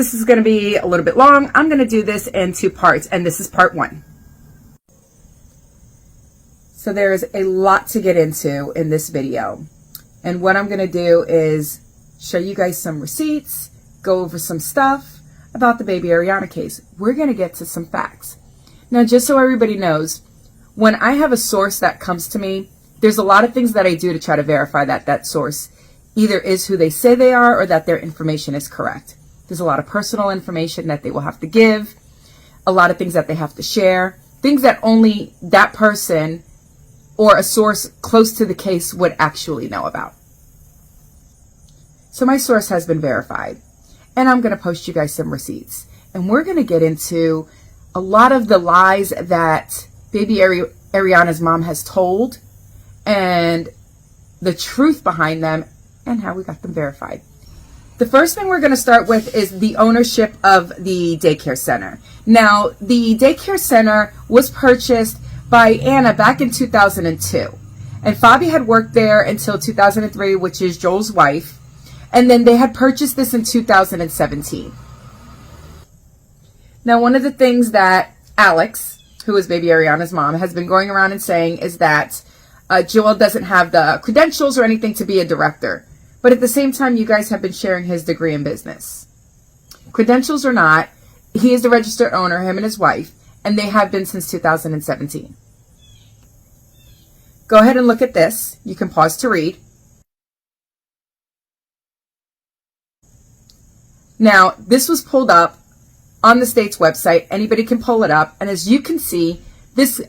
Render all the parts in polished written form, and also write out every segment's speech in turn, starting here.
this is going to be a little bit long, I'm going to do this in 2 parts, and this is part 1. So there's a lot to get into in this video. And what I'm going to do is show you guys some receipts, go over some stuff about the baby Ariana case. We're going to get to some facts. Now, just so everybody knows, when I have a source that comes to me, there's a lot of things that I do to try to verify that that source either is who they say they are or that their information is correct. There's a lot of personal information that they will have to give, a lot of things that they have to share, things that only that person or a source close to the case would actually know about. So my source has been verified, and I'm going to post you guys some receipts. And we're going to get into a lot of the lies that baby Ariana's mom has told and the truth behind them and how we got them verified. The first thing we're going to start with is the ownership of the daycare center. Now, the daycare center was purchased by Anna back in 2002. And Fabi had worked there until 2003, which is Joel's wife. And then they had purchased this in 2017. Now, one of the things that Alex, who is baby Ariana's mom, has been going around and saying is that Joel doesn't have the credentials or anything to be a director. But at the same time, you guys have been sharing his degree in business. Credentials or not, he is the registered owner, him and his wife, and they have been since 2017. Go ahead and look at this. You can pause to read. Now, this was pulled up on the state's website. Anybody can pull it up. And as you can see, this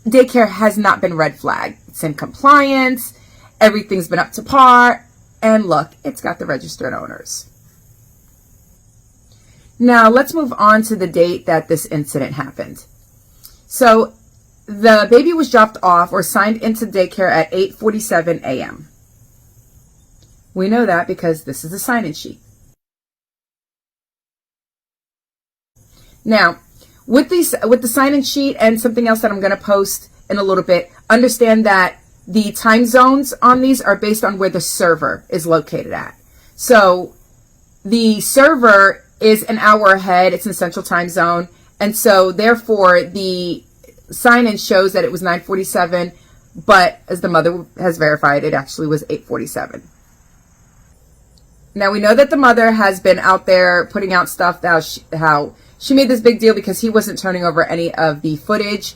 daycare has not been red flagged. It's in compliance. Everything's been up to par. And look, it's got the registered owners. Now, let's move on to the date that this incident happened. So, the baby was dropped off or signed into daycare at 8:47 a.m. We know that because this is the sign-in sheet. Now, with the sign-in sheet and something else that I'm going to post in a little bit, understand that the time zones on these are based on where the server is located at. So the server is an hour ahead. It's in Central Time Zone. And so therefore the sign-in shows that it was 9:47, but as the mother has verified, it actually was 8:47. Now we know that the mother has been out there putting out stuff how she made this big deal because he wasn't turning over any of the footage.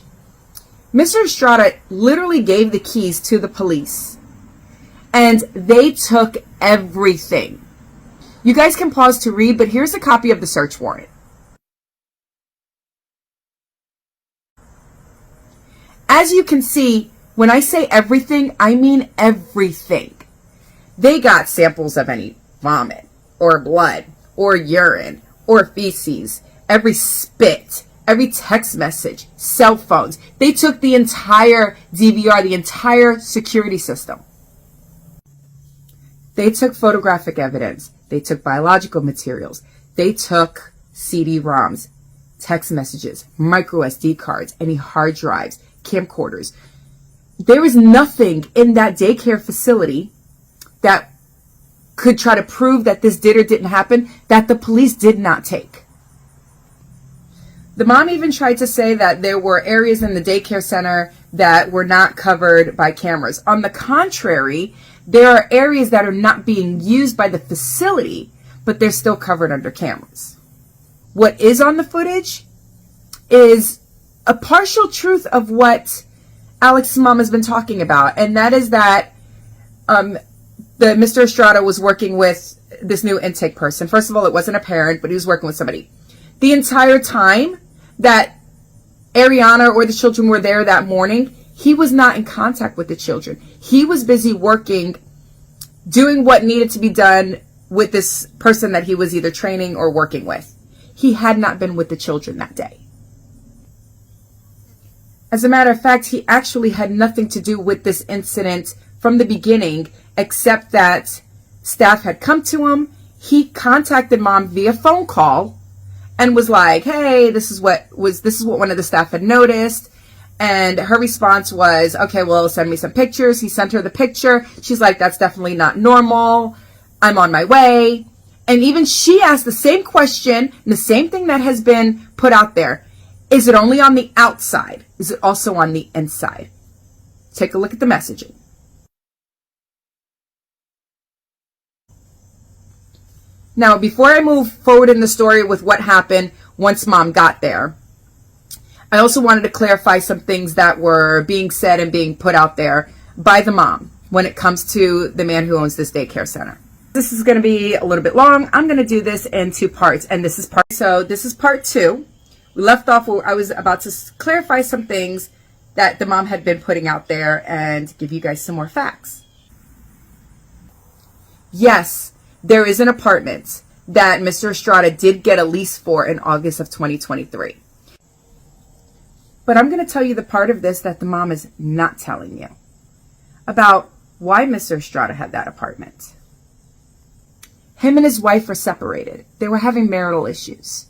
Mr. Estrada literally gave the keys to the police, and they took everything. You guys can pause to read, but here's a copy of the search warrant. As you can see, when I say everything, I mean everything. They got samples of any vomit, or blood, or urine, or feces, every spit, every text message, cell phones. They took the entire DVR, the entire security system. They took photographic evidence. They took biological materials. They took CD-ROMs, text messages, micro SD cards, any hard drives, camcorders. There was nothing in that daycare facility that could try to prove that this did or didn't happen that the police did not take. The mom even tried to say that there were areas in the daycare center that were not covered by cameras. On the contrary, there are areas that are not being used by the facility, but they're still covered under cameras. What is on the footage is a partial truth of what Alex's mom has been talking about, and that is that Mr. Estrada was working with this new intake person. First of all, it wasn't a parent, but he was working with somebody. The entire time that Ariana or the children were there that morning, he was not in contact with the children. He was busy working, doing what needed to be done with this person that he was either training or working with. He had not been with the children that day. As a matter of fact, he actually had nothing to do with this incident from the beginning, except that staff had come to him. He contacted mom via phone call and was like, hey, this is what one of the staff had noticed. And her response was, okay, well, send me some pictures. He sent her the picture. She's like, that's definitely not normal. I'm on my way. And even she asked the same question, and the same thing that has been put out there. Is it only on the outside? Is it also on the inside? Take a look at the messaging. Now, before I move forward in the story with what happened once Mom got there, I also wanted to clarify some things that were being said and being put out there by the mom when it comes to the man who owns this daycare center. This is going to be a little bit long. I'm going to do this in two parts, and this is part 2. We left off where I was about to clarify some things that the mom had been putting out there and give you guys some more facts. Yes, there is an apartment that Mr. Estrada did get a lease for in August of 2023. But I'm going to tell you the part of this that the mom is not telling you about why Mr. Estrada had that apartment. Him and his wife were separated. They were having marital issues.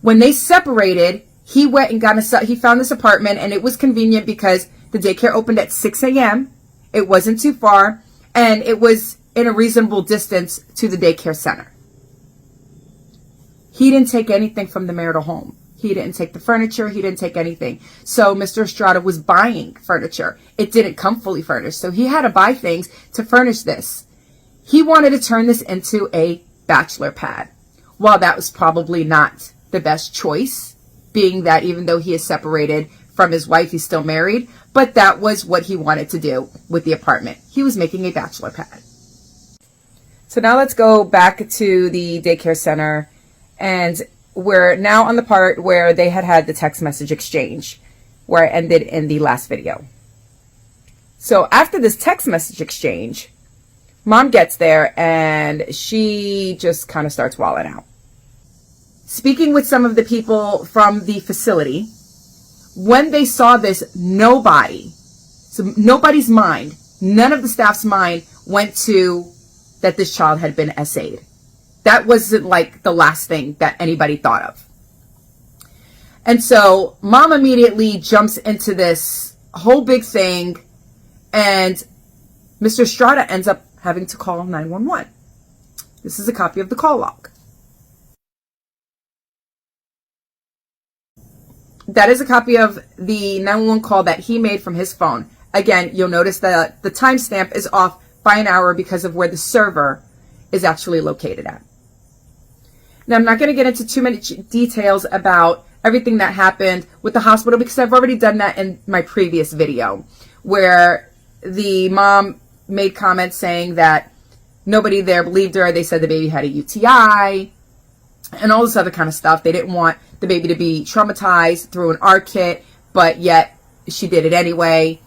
When they separated, he went and he found this apartment, and it was convenient because the daycare opened at 6 a.m. It wasn't too far, and it was in a reasonable distance to the daycare center. He didn't take anything from the marital home. He didn't take the furniture. He didn't take anything. So Mr. Estrada was buying furniture. It didn't come fully furnished. So he had to buy things to furnish this. He wanted to turn this into a bachelor pad. While that was probably not the best choice, being that even though he is separated from his wife, he's still married. But that was what he wanted to do with the apartment. He was making a bachelor pad. So now let's go back to the daycare center, and we're now on the part where they had the text message exchange, where I ended in the last video. So after this text message exchange, Mom gets there and she just kind of starts walling out. Speaking with some of the people from the facility, when they saw this, nobody's mind, none of the staff's mind went to that this child had been SA'd. That wasn't like the last thing that anybody thought of. And so Mom immediately jumps into this whole big thing, and Mr. Estrada ends up having to call 911. This is a copy of the call log. That is a copy of the 911 call that he made from his phone. Again, you'll notice that the timestamp is off by an hour because of where the server is actually located at. Now, I'm not going to get into too many details about everything that happened with the hospital because I've already done that in my previous video, where the mom made comments saying that nobody there believed her. They said the baby had a UTI and all this other kind of stuff. They didn't want the baby to be traumatized through an R kit, but yet she did it anyway.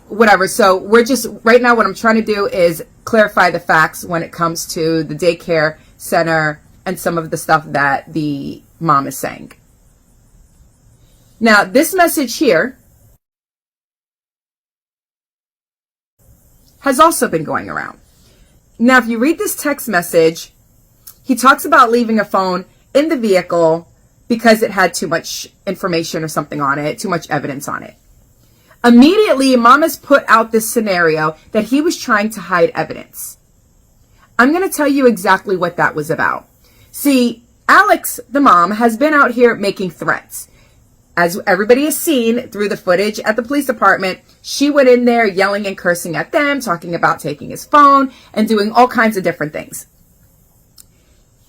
Whatever. So we're just, right now what I'm trying to do is clarify the facts when it comes to the daycare center and some of the stuff that the mom is saying. Now, this message here has also been going around. Now, if you read this text message, he talks about leaving a phone in the vehicle because it had too much information or something on it, too much evidence on it. Immediately, Mom has put out this scenario that he was trying to hide evidence. I'm going to tell you exactly what that was about. See, Alex, the mom, has been out here making threats. As everybody has seen through the footage at the police department, she went in there yelling and cursing at them, talking about taking his phone and doing all kinds of different things.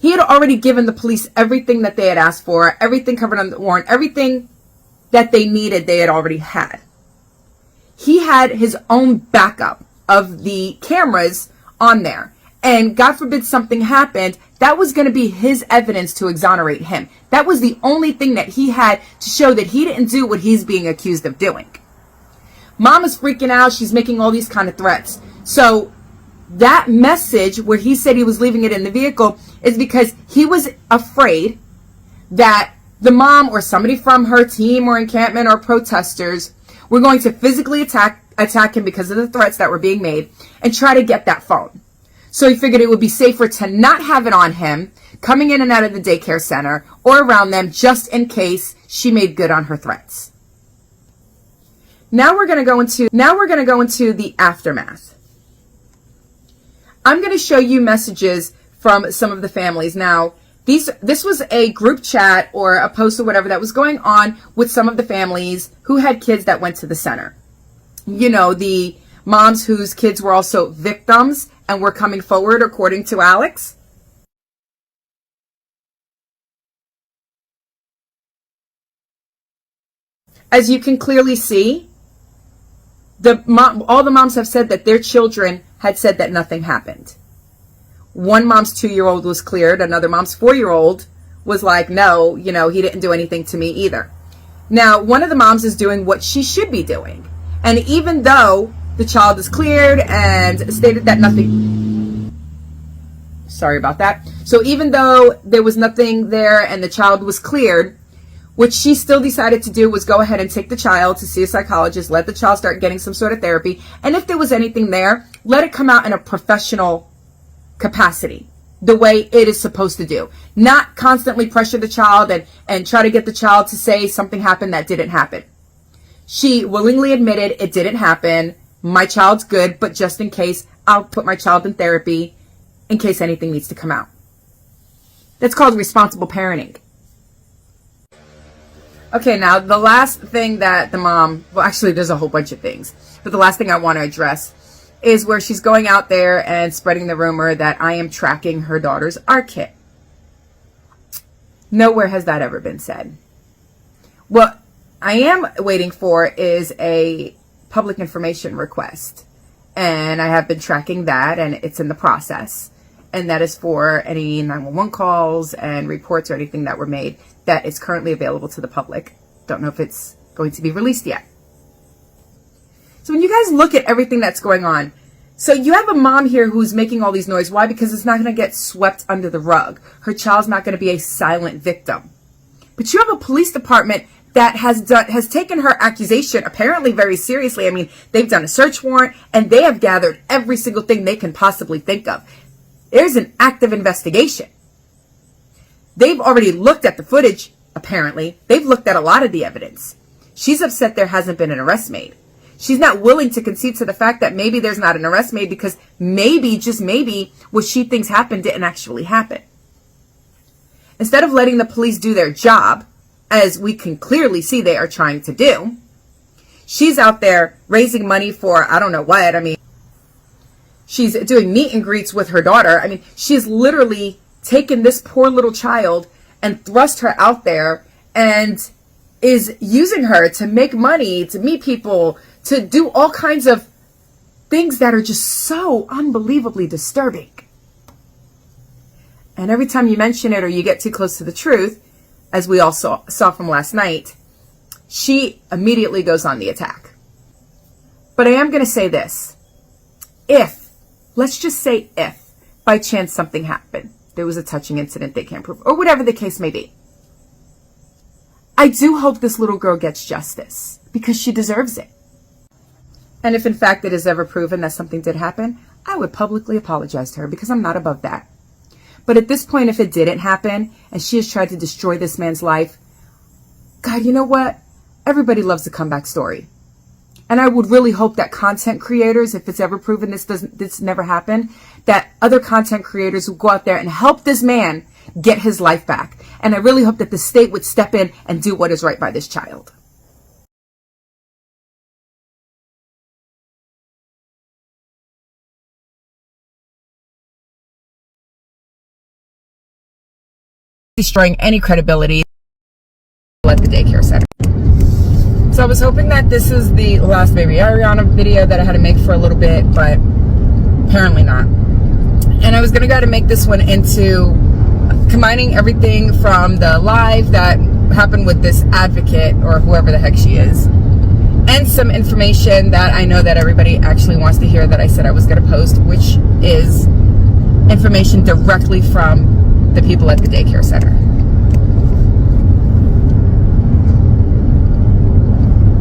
He had already given the police everything that they had asked for, everything covered on the warrant, everything that they needed, they had already had. He had his own backup of the cameras on there. And God forbid something happened, that was going to be his evidence to exonerate him. That was the only thing that he had to show that he didn't do what he's being accused of doing. Mom is freaking out. She's making all these kind of threats. So that message where he said he was leaving it in the vehicle is because he was afraid that the mom or somebody from her team or encampment or protesters were going to physically attack him because of the threats that were being made and try to get that phone. So he figured it would be safer to not have it on him coming in and out of the daycare center or around them just in case she made good on her threats. Now we're going to go into the aftermath. I'm going to show you messages from some of the families. Now, this was a group chat or a post or whatever that was going on with some of the families who had kids that went to the center. You know, the moms whose kids were also victims and were coming forward, according to Alex. As you can clearly see, all the moms have said that their children had said that nothing happened. One mom's 2-year-old was cleared. Another mom's 4-year-old was like, no, you know, he didn't do anything to me either. Now, one of the moms is doing what she should be doing. And even though the child is cleared and stated that nothing, sorry about that. So even though there was nothing there and the child was cleared, what she still decided to do was go ahead and take the child to see a psychologist, let the child start getting some sort of therapy. And if there was anything there, let it come out in a professional capacity, the way it is supposed to do. Not constantly pressure the child and try to get the child to say something happened that didn't happen. She willingly admitted it didn't happen. My child's good, but just in case, I'll put my child in therapy in case anything needs to come out. That's called responsible parenting. Okay, now the last thing that the mom, well, actually there's a whole bunch of things, but the last thing I want to address is where she's going out there and spreading the rumor that I am tracking her daughter's ARC kit. Nowhere has that ever been said. What I am waiting for is a public information request, and I have been tracking that, and it's in the process, and that is for any 911 calls and reports or anything that were made that is currently available to the public. Don't know if it's going to be released yet. So when you guys look at everything that's going on, so you have a mom here who's making all these noise. Why? Because it's not going to get swept under the rug. Her child's not going to be a silent victim. But you have a police department that has taken her accusation apparently very seriously. I mean, they've done a search warrant and they have gathered every single thing they can possibly think of. There's an active investigation. They've already looked at the footage, apparently. They've looked at a lot of the evidence. She's upset there hasn't been an arrest made. She's not willing to concede to the fact that maybe there's not an arrest made because maybe, just maybe, what she thinks happened didn't actually happen. Instead of letting the police do their job, as we can clearly see they are trying to do, she's out there raising money for I don't know what. I mean, she's doing meet and greets with her daughter. I mean, she's literally taken this poor little child and thrust her out there and is using her to make money, to meet people, to do all kinds of things that are just so unbelievably disturbing. And every time you mention it or you get too close to the truth, as we all saw from last night, she immediately goes on the attack. But I am going to say this. If, let's just say if, by chance something happened, there was a touching incident they can't prove, or whatever the case may be, I do hope this little girl gets justice because she deserves it. And if in fact it is ever proven that something did happen, I would publicly apologize to her because I'm not above that. But at this point, if it didn't happen and she has tried to destroy this man's life, God, you know what? Everybody loves a comeback story. And I would really hope that content creators, if it's ever proven this never happened, that other content creators will go out there and help this man get his life back. And I really hope that the state would step in and do what is right by this child. Destroying any credibility at the daycare center. So I was hoping that this is the last baby Ariana video that I had to make for a little bit, but apparently not. And I was going to go to make this one into combining everything from the live that happened with this advocate or whoever the heck she is, and some information that I know that everybody actually wants to hear that I said I was going to post, which is information directly from the people at the daycare center.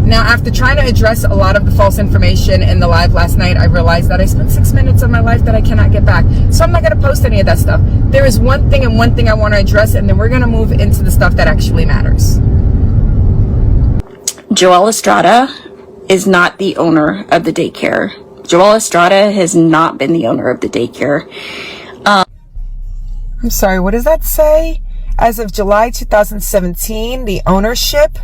Now, after trying to address a lot of the false information in the live last night, I realized that I spent 6 minutes of my life that I cannot get back. So I'm not going to post any of that stuff. There is one thing I want to address, and then we're going to move into the stuff that actually matters. Joel Estrada is not the owner of the daycare. Joel Estrada has not been the owner of the daycare. I'm sorry, what does that say? As of July 2017, the ownership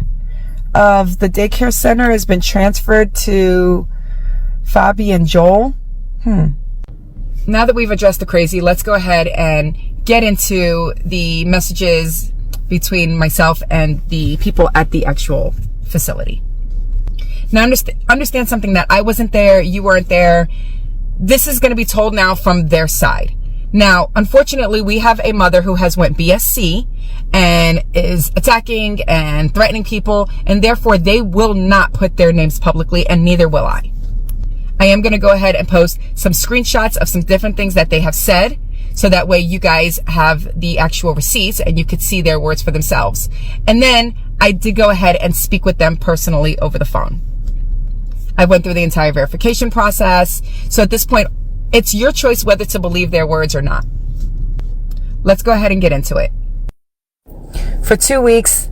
of the daycare center has been transferred to Fabi and Joel. Now that we've addressed the crazy, let's go ahead and get into the messages between myself and the people at the actual facility. Now, understand something, that I wasn't there, you weren't there. This is going to be told now from their side. Now, unfortunately, we have a mother who has went BSC and is attacking and threatening people, and therefore they will not put their names publicly, and neither will I. I am going to go ahead and post some screenshots of some different things that they have said, so that way you guys have the actual receipts and you could see their words for themselves. And then I did go ahead and speak with them personally over the phone. I went through the entire verification process. So at this point, it's your choice whether to believe their words or not. Let's go ahead and get into it. For 2 weeks,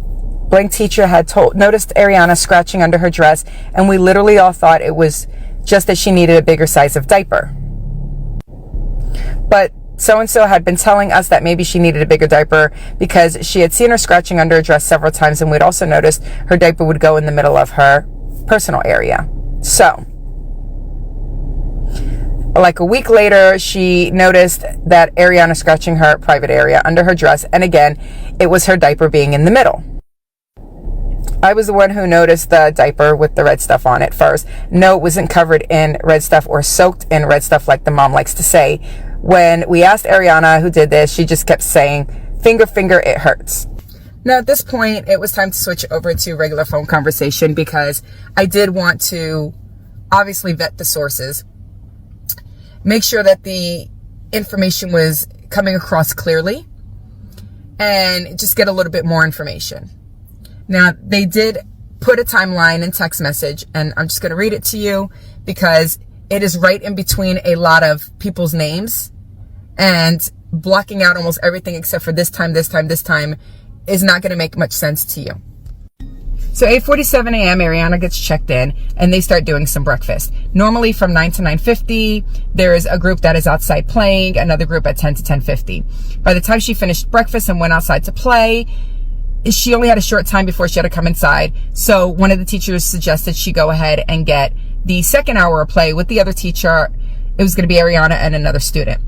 blank teacher had noticed Ariana scratching under her dress, and we literally all thought it was just that she needed a bigger size of diaper. But so-and-so had been telling us that maybe she needed a bigger diaper because she had seen her scratching under her dress several times, and we'd also noticed her diaper would go in the middle of her personal area. So, like a week later, she noticed that Ariana scratching her private area under her dress, and again, it was her diaper being in the middle. I was the one who noticed the diaper with the red stuff on it first. No, it wasn't covered in red stuff or soaked in red stuff like the mom likes to say. When we asked Ariana who did this, she just kept saying, finger, it hurts. Now, at this point, it was time to switch over to regular phone conversation because I did want to obviously vet the sources, make sure that the information was coming across clearly, and just get a little bit more information. Now, they did put a timeline in text message, and I'm just going to read it to you because it is right in between a lot of people's names, and blocking out almost everything except for this time is not going to make much sense to you. So 8:47 a.m. Ariana gets checked in and they start doing some breakfast. Normally from 9 to 9:50, there is a group that is outside playing, another group at 10 to 10:50. By the time she finished breakfast and went outside to play, she only had a short time before she had to come inside. So one of the teachers suggested she go ahead and get the second hour of play with the other teacher. It was going to be Ariana and another student.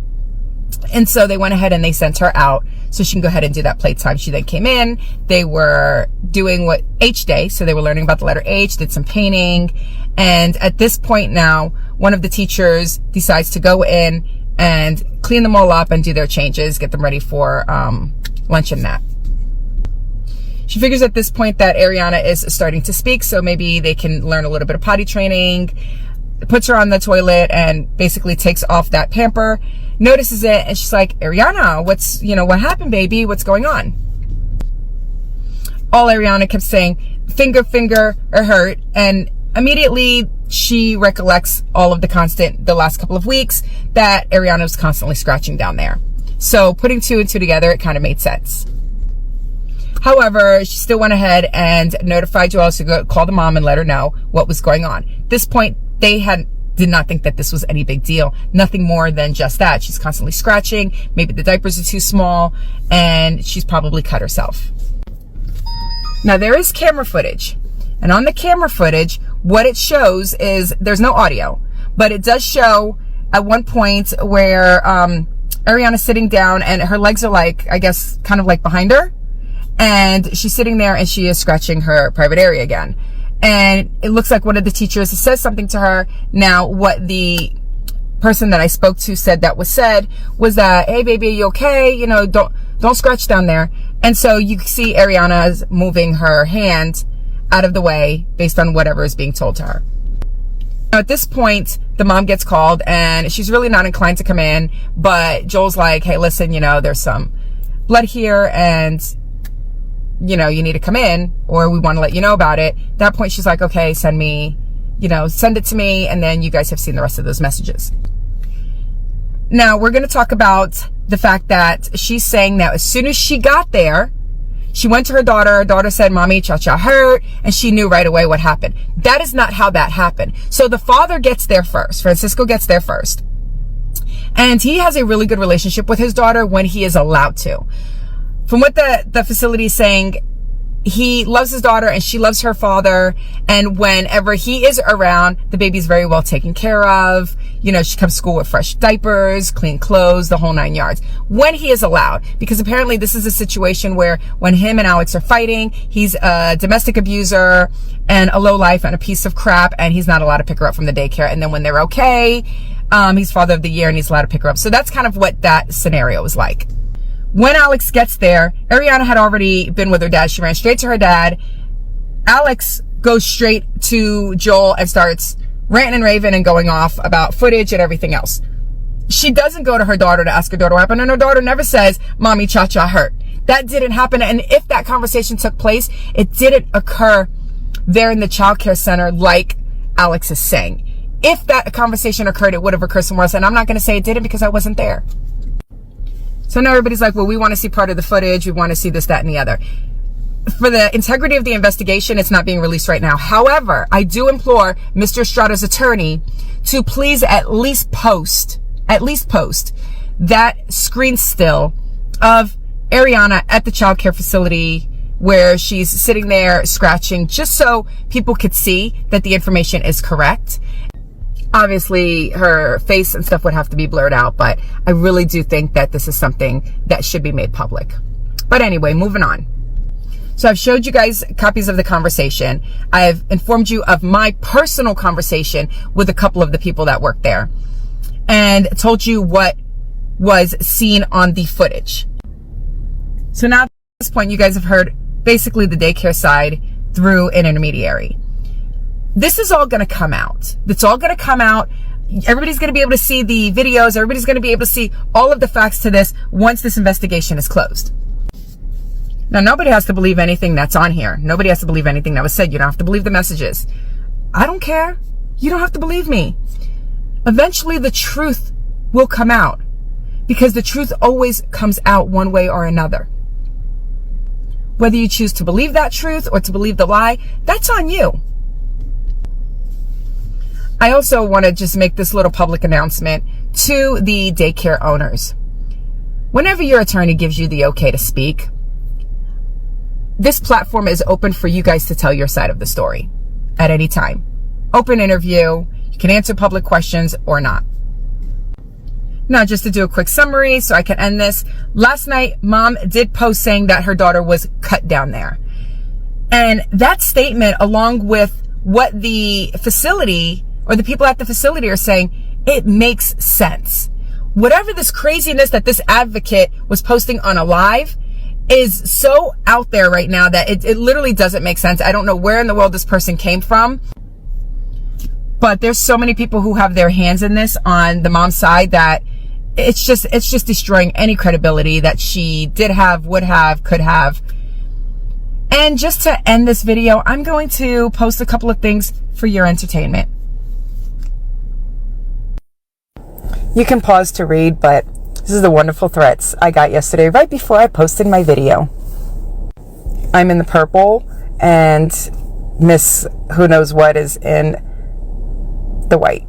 And so they went ahead and they sent her out so she can go ahead and do that playtime. She then came in. They were doing what H day. So they were learning about the letter H, did some painting. And at this point now, one of the teachers decides to go in and clean them all up and do their changes, get them ready for lunch and nap. She figures at this point that Ariana is starting to speak, so maybe they can learn a little bit of potty training, puts her on the toilet and basically takes off that pamper, notices it, and she's like, Ariana, what happened, baby? What's going on? All Ariana kept saying, finger, or hurt, and immediately she recollects all of the last couple of weeks that Ariana was constantly scratching down there. So putting two and two together, it kind of made sense. However, she still went ahead and notified Joel to go call the mom and let her know what was going on. At this point, they did not think that this was any big deal. Nothing more than just that. She's constantly scratching. Maybe the diapers are too small and she's probably cut herself. Now, there is camera footage. And on the camera footage, what it shows is there's no audio, but it does show at one point where Ariana's sitting down and her legs are like, I guess, kind of like behind her. And she's sitting there and she is scratching her private area again. And it looks like one of the teachers says something to her. Now, what the person that I spoke to said that was said was that, hey, baby, are you okay? Don't scratch down there. And so you see Ariana's moving her hand out of the way based on whatever is being told to her. Now, at this point, the mom gets called and she's really not inclined to come in. But Joel's like, hey, listen, there's some blood here and you need to come in or we want to let you know about it. At that point, she's like, okay, send it to me. And then you guys have seen the rest of those messages. Now we're going to talk about the fact that she's saying that as soon as she got there, She went to her daughter. Her daughter said, "Mommy, Cha-Cha hurt." And she knew right away what happened. That is not how that happened. So the father gets there first. Francisco gets there first. And he has a really good relationship with his daughter when he is allowed to. From what the facility is saying, he loves his daughter and she loves her father. And whenever he is around, the baby's very well taken care of. You know, she comes to school with fresh diapers, clean clothes, the whole 9 yards. When he is allowed, because apparently this is a situation where when him and Alex are fighting, he's a domestic abuser and a lowlife and a piece of crap, and he's not allowed to pick her up from the daycare. And then when they're okay, he's father of the year and he's allowed to pick her up. So that's kind of what that scenario was like. When Alex gets there, Ariana had already been with her dad. She ran straight to her dad. Alex goes straight to Joel and starts ranting and raving and going off about footage and everything else. She doesn't go to her daughter to ask her daughter what happened, and her daughter never says, "Mommy, Cha-Cha hurt." That didn't happen. And if that conversation took place, it didn't occur there in the childcare center like Alex is saying. If that conversation occurred, it would have occurred somewhere else. And I'm not going to say it didn't because I wasn't there. So now everybody's like, well, we want to see part of the footage. We want to see this, that, and the other. For the integrity of the investigation, it's not being released right now. However, I do implore Mr. Estrada's attorney to please at least post that screen still of Ariana at the childcare facility where she's sitting there scratching, just so people could see that the information is correct. Obviously, her face and stuff would have to be blurred out, but I really do think that this is something that should be made public. But anyway, moving on. So I've showed you guys copies of the conversation. I've informed you of my personal conversation with a couple of the people that work there and told you what was seen on the footage. So now at this point, you guys have heard basically the daycare side through an intermediary. This is all going to come out. It's all going to come out. Everybody's going to be able to see the videos. Everybody's going to be able to see all of the facts to this once this investigation is closed. Now, nobody has to believe anything that's on here. Nobody has to believe anything that was said. You don't have to believe the messages. I don't care. You don't have to believe me. Eventually, the truth will come out because the truth always comes out one way or another. Whether you choose to believe that truth or to believe the lie, that's on you. I also want to just make this little public announcement to the daycare owners. Whenever your attorney gives you the okay to speak, this platform is open for you guys to tell your side of the story at any time. Open interview. You can answer public questions or not. Now, just to do a quick summary so I can end this. Last night, Mom did post saying that her daughter was cut down there. And that statement, along with what the facility or the people at the facility are saying, it makes sense. Whatever this craziness that this advocate was posting on a live is so out there right now that it literally doesn't make sense. I don't know where in the world this person came from, but there's so many people who have their hands in this on the mom's side that it's just destroying any credibility that she did have, would have, could have. And just to end this video, I'm going to post a couple of things for your entertainment. You can pause to read, but this is the wonderful threats I got yesterday right before I posted my video. I'm in the purple and Miss Who Knows What is in the white.